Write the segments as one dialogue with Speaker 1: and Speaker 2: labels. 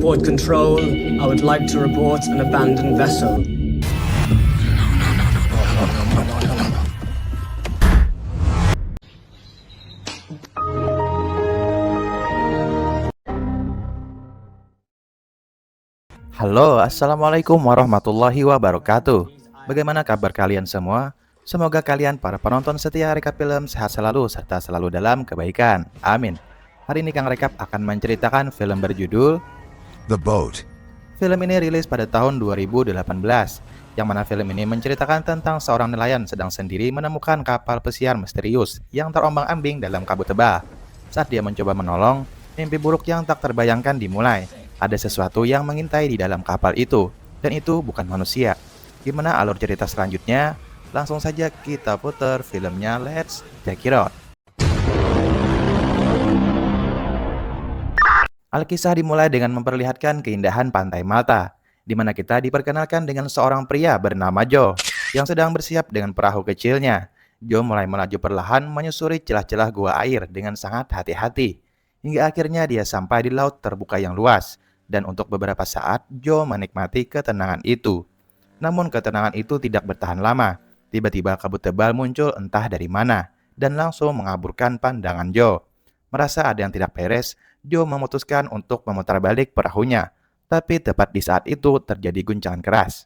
Speaker 1: Port Control, I would like to report an abandoned vessel.
Speaker 2: Halo, assalamualaikum warahmatullahi wabarakatuh. Bagaimana kabar kalian semua? Semoga kalian para penonton setia Rekap Film sehat selalu serta selalu dalam kebaikan. Amin. Hari ini Kang Rekap akan menceritakan film berjudul
Speaker 3: The Boat.
Speaker 2: Film ini rilis pada tahun 2018, yang mana film ini menceritakan tentang seorang nelayan sedang sendiri menemukan kapal pesiar misterius yang terombang-ambing dalam kabut tebal. Saat dia mencoba menolong, mimpi buruk yang tak terbayangkan dimulai. Ada sesuatu yang mengintai di dalam kapal itu, dan itu bukan manusia. Gimana alur cerita selanjutnya? Langsung saja kita putar filmnya, let's check it out. Alkisah dimulai dengan memperlihatkan keindahan pantai Malta, di mana kita diperkenalkan dengan seorang pria bernama Joe, yang sedang bersiap dengan perahu kecilnya. Joe mulai melaju perlahan menyusuri celah-celah gua air dengan sangat hati-hati, hingga akhirnya dia sampai di laut terbuka yang luas. Dan untuk beberapa saat, Joe menikmati ketenangan itu. Namun ketenangan itu tidak bertahan lama. Tiba-tiba kabut tebal muncul entah dari mana, dan langsung mengaburkan pandangan Joe. Merasa ada yang tidak beres, Joe memutuskan untuk memutar balik perahunya. Tapi tepat di saat itu terjadi guncangan keras.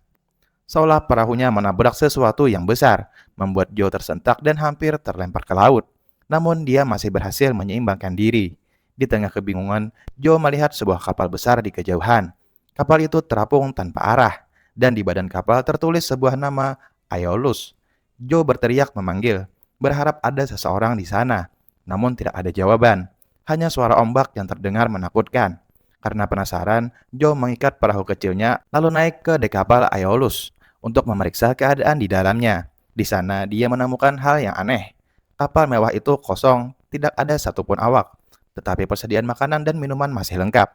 Speaker 2: Seolah perahunya menabrak sesuatu yang besar, membuat Joe tersentak dan hampir terlempar ke laut. Namun dia masih berhasil menyeimbangkan diri. Di tengah kebingungan, Joe melihat sebuah kapal besar di kejauhan. Kapal itu terapung tanpa arah, dan di badan kapal tertulis sebuah nama, Aeolus. Joe berteriak memanggil, berharap ada seseorang di sana. Namun tidak ada jawaban, hanya suara ombak yang terdengar menakutkan. Karena penasaran, Joe mengikat perahu kecilnya lalu naik ke dek kapal Aeolus untuk memeriksa keadaan di dalamnya. Di sana dia menemukan hal yang aneh. Kapal mewah itu kosong, tidak ada satupun awak. Tetapi persediaan makanan dan minuman masih lengkap.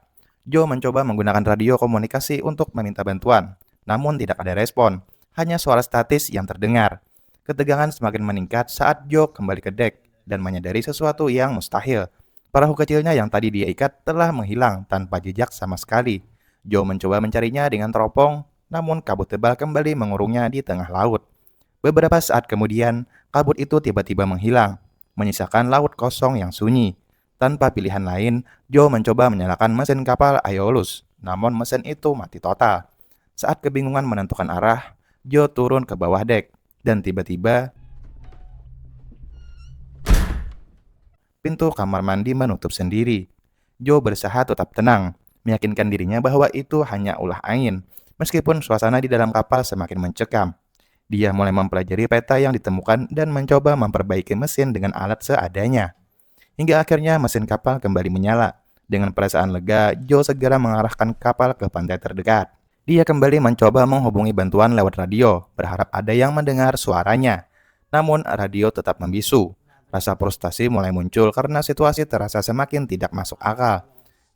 Speaker 2: Joe mencoba menggunakan radio komunikasi untuk meminta bantuan, namun tidak ada respon, hanya suara statis yang terdengar. Ketegangan semakin meningkat saat Joe kembali ke dek dan menyadari sesuatu yang mustahil. Perahu kecilnya yang tadi dia ikat telah menghilang tanpa jejak sama sekali. Joe mencoba mencarinya dengan teropong, namun kabut tebal kembali mengurungnya di tengah laut. Beberapa saat kemudian, kabut itu tiba-tiba menghilang, menyisakan laut kosong yang sunyi. Tanpa pilihan lain, Joe mencoba menyalakan mesin kapal Aeolus, namun mesin itu mati total. Saat kebingungan menentukan arah, Joe turun ke bawah dek, dan tiba-tiba pintu kamar mandi menutup sendiri. Joe berusaha tetap tenang, meyakinkan dirinya bahwa itu hanya ulah angin, meskipun suasana di dalam kapal semakin mencekam. Dia mulai mempelajari peta yang ditemukan dan mencoba memperbaiki mesin dengan alat seadanya. Hingga akhirnya mesin kapal kembali menyala. Dengan perasaan lega, Joe segera mengarahkan kapal ke pantai terdekat. Dia kembali mencoba menghubungi bantuan lewat radio, berharap ada yang mendengar suaranya. Namun radio tetap membisu. Rasa frustasi mulai muncul karena situasi terasa semakin tidak masuk akal.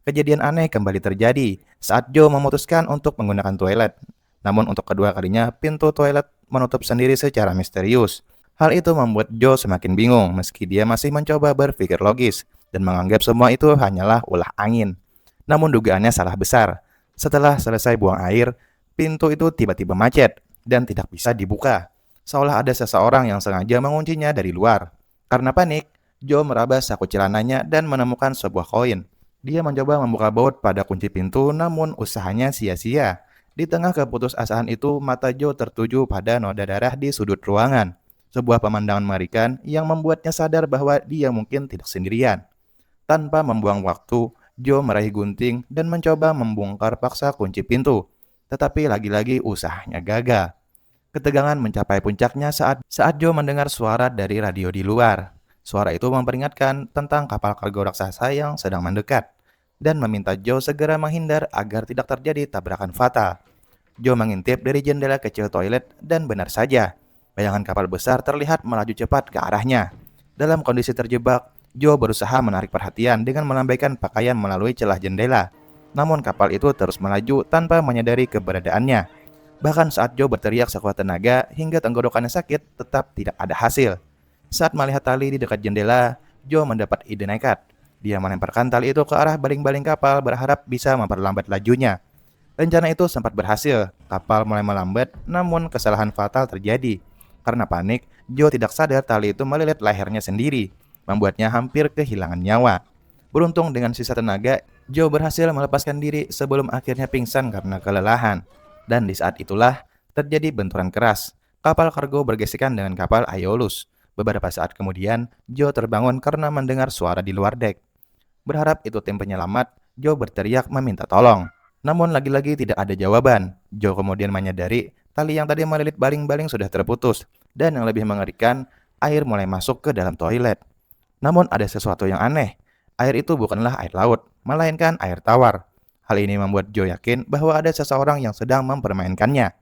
Speaker 2: Kejadian aneh kembali terjadi saat Joe memutuskan untuk menggunakan toilet. Namun untuk kedua kalinya, pintu toilet menutup sendiri secara misterius. Hal itu membuat Joe semakin bingung meski dia masih mencoba berpikir logis dan menganggap semua itu hanyalah ulah angin. Namun dugaannya salah besar. Setelah selesai buang air, pintu itu tiba-tiba macet dan tidak bisa dibuka. Seolah ada seseorang yang sengaja menguncinya dari luar. Karena panik, Joe meraba saku celananya dan menemukan sebuah koin. Dia mencoba membuka baut pada kunci pintu namun usahanya sia-sia. Di tengah keputusasaan itu, mata Joe tertuju pada noda darah di sudut ruangan. Sebuah pemandangan mengerikan yang membuatnya sadar bahwa dia mungkin tidak sendirian. Tanpa membuang waktu, Joe meraih gunting dan mencoba membongkar paksa kunci pintu. Tetapi lagi-lagi usahanya gagal. Ketegangan mencapai puncaknya saat Joe mendengar suara dari radio di luar. Suara itu memperingatkan tentang kapal kargo raksasa yang sedang mendekat dan meminta Joe segera menghindar agar tidak terjadi tabrakan fatal. Joe mengintip dari jendela kecil toilet dan benar saja, bayangan kapal besar terlihat melaju cepat ke arahnya. Dalam kondisi terjebak, Joe berusaha menarik perhatian dengan melambaikan pakaian melalui celah jendela. Namun kapal itu terus melaju tanpa menyadari keberadaannya. Bahkan saat Joe berteriak sekuat tenaga hingga tenggorokannya sakit, tetap tidak ada hasil. Saat melihat tali di dekat jendela, Joe mendapat ide nekat. Dia melemparkan tali itu ke arah baling-baling kapal berharap bisa memperlambat lajunya. Rencana itu sempat berhasil, kapal mulai melambat, namun kesalahan fatal terjadi. Karena panik, Joe tidak sadar tali itu melilit lehernya sendiri, membuatnya hampir kehilangan nyawa. Beruntung dengan sisa tenaga, Joe berhasil melepaskan diri sebelum akhirnya pingsan karena kelelahan. Dan di saat itulah terjadi benturan keras. Kapal kargo bergesekan dengan kapal Aeolus. Beberapa saat kemudian, Joe terbangun karena mendengar suara di luar dek. Berharap itu tim penyelamat, Joe berteriak meminta tolong. Namun lagi-lagi tidak ada jawaban. Joe kemudian menyadari tali yang tadi melilit baling-baling sudah terputus. Dan yang lebih mengerikan, air mulai masuk ke dalam toilet. Namun ada sesuatu yang aneh. Air itu bukanlah air laut, melainkan air tawar. Hal ini membuat Joe yakin bahwa ada seseorang yang sedang mempermainkannya.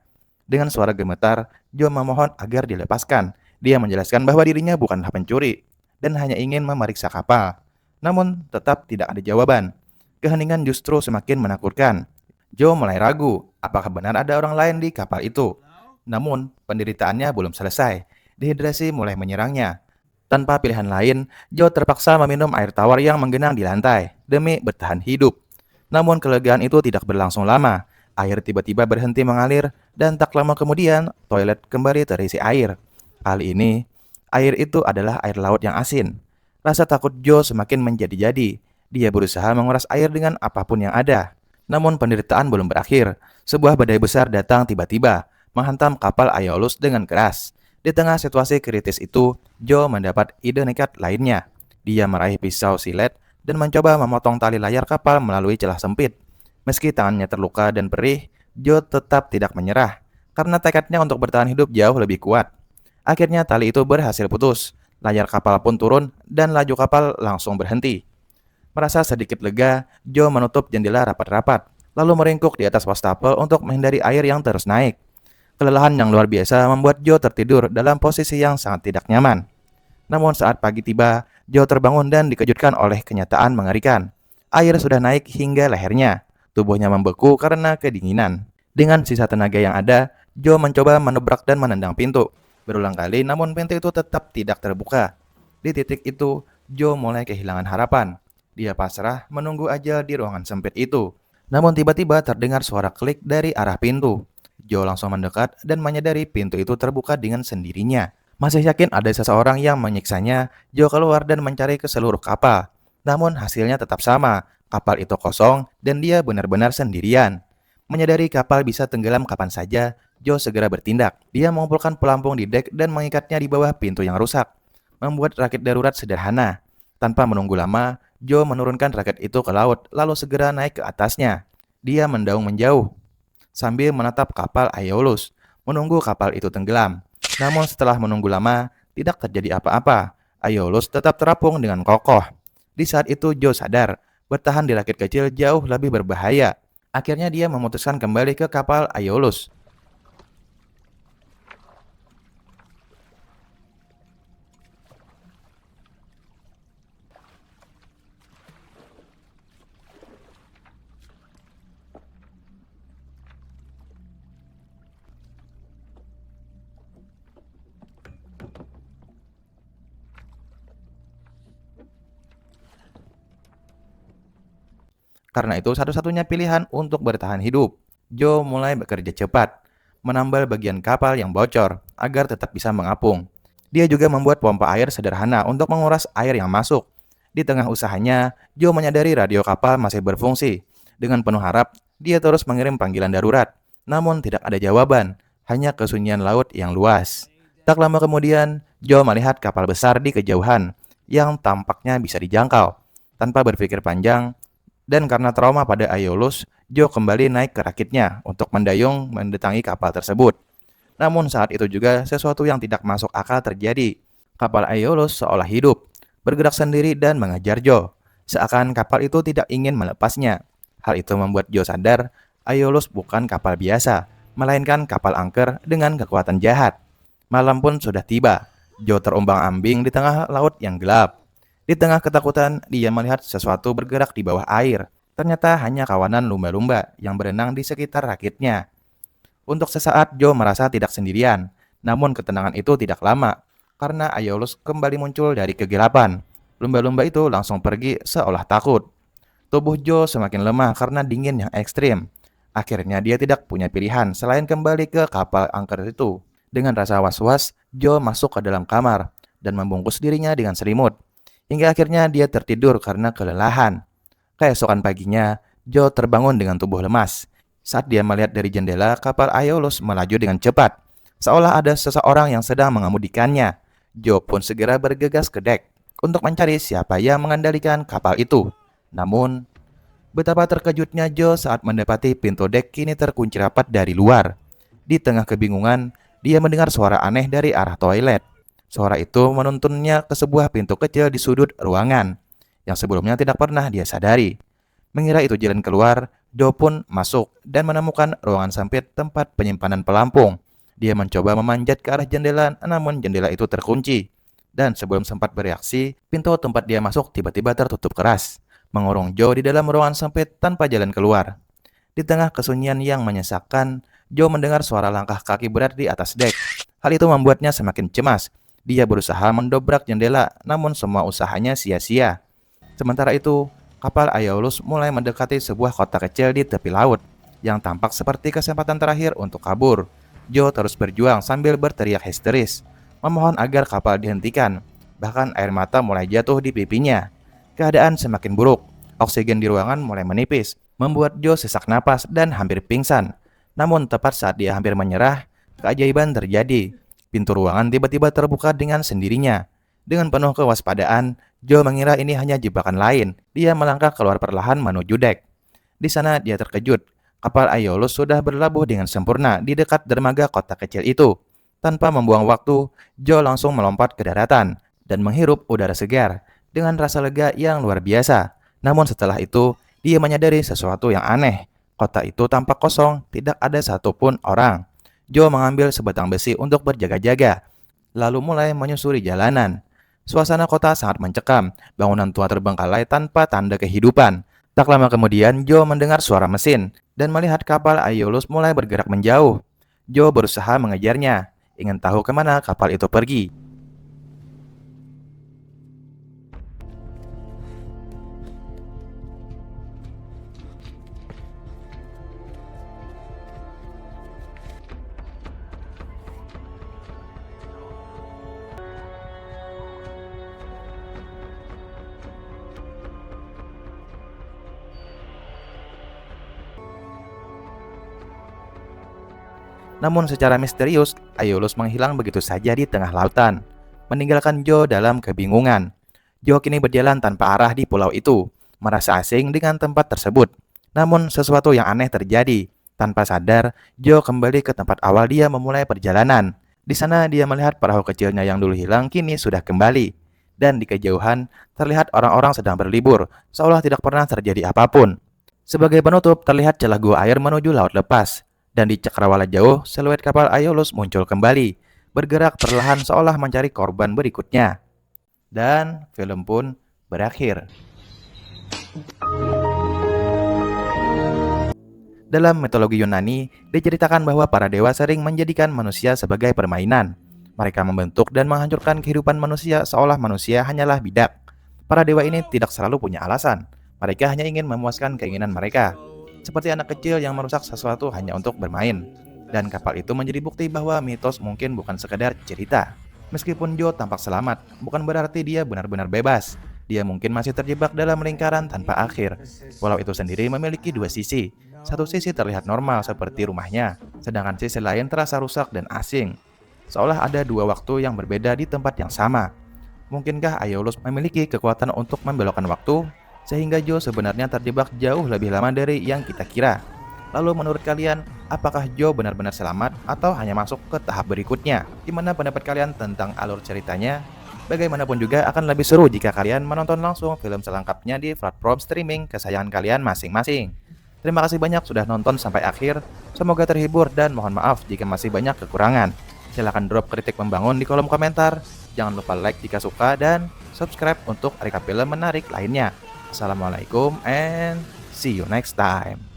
Speaker 2: Dengan suara gemetar, Joe memohon agar dilepaskan. Dia menjelaskan bahwa dirinya bukanlah pencuri dan hanya ingin memeriksa kapal. Namun tetap tidak ada jawaban. Keheningan justru semakin menakutkan. Joe mulai ragu apakah benar ada orang lain di kapal itu. Namun penderitaannya belum selesai. Dehidrasi mulai menyerangnya. Tanpa pilihan lain, Joe terpaksa meminum air tawar yang menggenang di lantai demi bertahan hidup. Namun kelegaan itu tidak berlangsung lama. Air tiba-tiba berhenti mengalir dan tak lama kemudian toilet kembali terisi air. Kali ini, air itu adalah air laut yang asin. Rasa takut Joe semakin menjadi-jadi. Dia berusaha menguras air dengan apapun yang ada. Namun penderitaan belum berakhir. Sebuah badai besar datang tiba-tiba, menghantam kapal Aeolus dengan keras. Di tengah situasi kritis itu, Joe mendapat ide nekat lainnya. Dia meraih pisau silet dan mencoba memotong tali layar kapal melalui celah sempit. Meski tangannya terluka dan perih, Joe tetap tidak menyerah, karena tekadnya untuk bertahan hidup jauh lebih kuat. Akhirnya tali itu berhasil putus, layar kapal pun turun dan laju kapal langsung berhenti. Merasa sedikit lega, Joe menutup jendela rapat-rapat, lalu meringkuk di atas wastafel untuk menghindari air yang terus naik. Kelelahan yang luar biasa membuat Joe tertidur dalam posisi yang sangat tidak nyaman. Namun saat pagi tiba, Joe terbangun dan dikejutkan oleh kenyataan mengerikan. Air sudah naik hingga lehernya. Tubuhnya membeku karena kedinginan. Dengan sisa tenaga yang ada, Joe mencoba menebrak dan menendang pintu. Berulang kali, namun pintu itu tetap tidak terbuka. Di titik itu, Joe mulai kehilangan harapan. Dia pasrah menunggu ajal di ruangan sempit itu. Namun tiba-tiba terdengar suara klik dari arah pintu. Joe langsung mendekat dan menyadari pintu itu terbuka dengan sendirinya. Masih yakin ada seseorang yang menyiksanya, Joe keluar dan mencari ke seluruh kapal. Namun hasilnya tetap sama, kapal itu kosong dan dia benar-benar sendirian. Menyadari kapal bisa tenggelam kapan saja, Joe segera bertindak. Dia mengumpulkan pelampung di dek dan mengikatnya di bawah pintu yang rusak. Membuat rakit darurat sederhana. Tanpa menunggu lama, Joe menurunkan rakit itu ke laut, lalu segera naik ke atasnya. Dia mendaung menjauh sambil menatap kapal Aeolus, menunggu kapal itu tenggelam. Namun setelah menunggu lama, tidak terjadi apa-apa. Aeolus tetap terapung dengan kokoh. Di saat itu Joe sadar, bertahan di rakit kecil jauh lebih berbahaya. Akhirnya dia memutuskan kembali ke kapal Aeolus. Karena itu satu-satunya pilihan untuk bertahan hidup. Joe mulai bekerja cepat, menambal bagian kapal yang bocor agar tetap bisa mengapung. Dia juga membuat pompa air sederhana untuk menguras air yang masuk. Di tengah usahanya, Joe menyadari radio kapal masih berfungsi. Dengan penuh harap, dia terus mengirim panggilan darurat. Namun tidak ada jawaban, hanya kesunyian laut yang luas. Tak lama kemudian, Joe melihat kapal besar di kejauhan yang tampaknya bisa dijangkau. Tanpa berpikir panjang, dan karena trauma pada Aeolus, Joe kembali naik ke rakitnya untuk mendayung mendatangi kapal tersebut. Namun saat itu juga sesuatu yang tidak masuk akal terjadi. Kapal Aeolus seolah hidup, bergerak sendiri dan mengejar Joe. Seakan kapal itu tidak ingin melepasnya. Hal itu membuat Joe sadar, Aeolus bukan kapal biasa, melainkan kapal angker dengan kekuatan jahat. Malam pun sudah tiba. Joe terombang-ambing di tengah laut yang gelap. Di tengah ketakutan, dia melihat sesuatu bergerak di bawah air. Ternyata hanya kawanan lumba-lumba yang berenang di sekitar rakitnya. Untuk sesaat, Joe merasa tidak sendirian. Namun ketenangan itu tidak lama, karena Aeolus kembali muncul dari kegelapan. Lumba-lumba itu langsung pergi seolah takut. Tubuh Joe semakin lemah karena dingin yang ekstrim. Akhirnya dia tidak punya pilihan selain kembali ke kapal angker itu. Dengan rasa was-was, Joe masuk ke dalam kamar dan membungkus dirinya dengan selimut. Hingga akhirnya dia tertidur karena kelelahan. Keesokan paginya, Joe terbangun dengan tubuh lemas. Saat dia melihat dari jendela, kapal Aeolus melaju dengan cepat. Seolah ada seseorang yang sedang mengemudikannya. Joe pun segera bergegas ke dek untuk mencari siapa yang mengendalikan kapal itu. Namun, betapa terkejutnya Joe saat mendapati pintu dek kini terkunci rapat dari luar. Di tengah kebingungan, dia mendengar suara aneh dari arah toilet. Suara itu menuntunnya ke sebuah pintu kecil di sudut ruangan yang sebelumnya tidak pernah dia sadari. Mengira itu jalan keluar, Joe pun masuk dan menemukan ruangan sempit tempat penyimpanan pelampung. Dia mencoba memanjat ke arah jendela, namun jendela itu terkunci. Dan sebelum sempat bereaksi, pintu tempat dia masuk tiba-tiba tertutup keras, mengurung Joe di dalam ruangan sempit tanpa jalan keluar. Di tengah kesunyian yang menyesakkan, Joe mendengar suara langkah kaki berat di atas dek. Hal itu membuatnya semakin cemas. Dia berusaha mendobrak jendela, namun semua usahanya sia-sia. Sementara itu, kapal Aeolus mulai mendekati sebuah kota kecil di tepi laut, yang tampak seperti kesempatan terakhir untuk kabur. Joe terus berjuang sambil berteriak histeris, memohon agar kapal dihentikan. Bahkan air mata mulai jatuh di pipinya. Keadaan semakin buruk. Oksigen di ruangan mulai menipis, membuat Joe sesak napas dan hampir pingsan. Namun tepat saat dia hampir menyerah, keajaiban terjadi. Pintu ruangan tiba-tiba terbuka dengan sendirinya. Dengan penuh kewaspadaan, Joe mengira ini hanya jebakan lain. Dia melangkah keluar perlahan menuju dek. Di sana dia terkejut. Kapal Aeolus sudah berlabuh dengan sempurna di dekat dermaga kota kecil itu. Tanpa membuang waktu, Joe langsung melompat ke daratan dan menghirup udara segar dengan rasa lega yang luar biasa. Namun setelah itu, dia menyadari sesuatu yang aneh. Kota itu tampak kosong, tidak ada satupun orang. Joe mengambil sebatang besi untuk berjaga-jaga, lalu mulai menyusuri jalanan. Suasana kota sangat mencekam, bangunan tua terbengkalai tanpa tanda kehidupan. Tak lama kemudian, Joe mendengar suara mesin dan melihat kapal Aeolus mulai bergerak menjauh. Joe berusaha mengejarnya, ingin tahu kemana kapal itu pergi. Namun secara misterius, Aeolus menghilang begitu saja di tengah lautan, meninggalkan Joe dalam kebingungan. Joe kini berjalan tanpa arah di pulau itu, merasa asing dengan tempat tersebut. Namun sesuatu yang aneh terjadi. Tanpa sadar, Joe kembali ke tempat awal dia memulai perjalanan. Di sana dia melihat perahu kecilnya yang dulu hilang kini sudah kembali. Dan di kejauhan, terlihat orang-orang sedang berlibur, seolah tidak pernah terjadi apapun. Sebagai penutup, terlihat celah gua air menuju laut lepas. Dan di cakrawala jauh, siluet kapal Aeolus muncul kembali, bergerak perlahan seolah mencari korban berikutnya. Dan film pun berakhir. Dalam mitologi Yunani, diceritakan bahwa para dewa sering menjadikan manusia sebagai permainan. Mereka membentuk dan menghancurkan kehidupan manusia seolah manusia hanyalah bidak. Para dewa ini tidak selalu punya alasan. Mereka hanya ingin memuaskan keinginan mereka. Seperti anak kecil yang merusak sesuatu hanya untuk bermain. Dan kapal itu menjadi bukti bahwa mitos mungkin bukan sekedar cerita. Meskipun Joe tampak selamat, bukan berarti dia benar-benar bebas. Dia mungkin masih terjebak dalam lingkaran tanpa akhir. Pulau itu sendiri memiliki dua sisi. Satu sisi terlihat normal seperti rumahnya, sedangkan sisi lain terasa rusak dan asing. Seolah ada dua waktu yang berbeda di tempat yang sama. Mungkinkah Aeolus memiliki kekuatan untuk membelokkan waktu? Sehingga Joe sebenarnya terjebak jauh lebih lama dari yang kita kira. Lalu menurut kalian, apakah Joe benar-benar selamat atau hanya masuk ke tahap berikutnya? Gimana pendapat kalian tentang alur ceritanya? Bagaimanapun juga akan lebih seru jika kalian menonton langsung film selengkapnya di platform streaming kesayangan kalian masing-masing. Terima kasih banyak sudah nonton sampai akhir. Semoga terhibur dan mohon maaf jika masih banyak kekurangan. Silahkan drop kritik membangun di kolom komentar. Jangan lupa like jika suka dan subscribe untuk recap film menarik lainnya. Assalamualaikum and see you next time.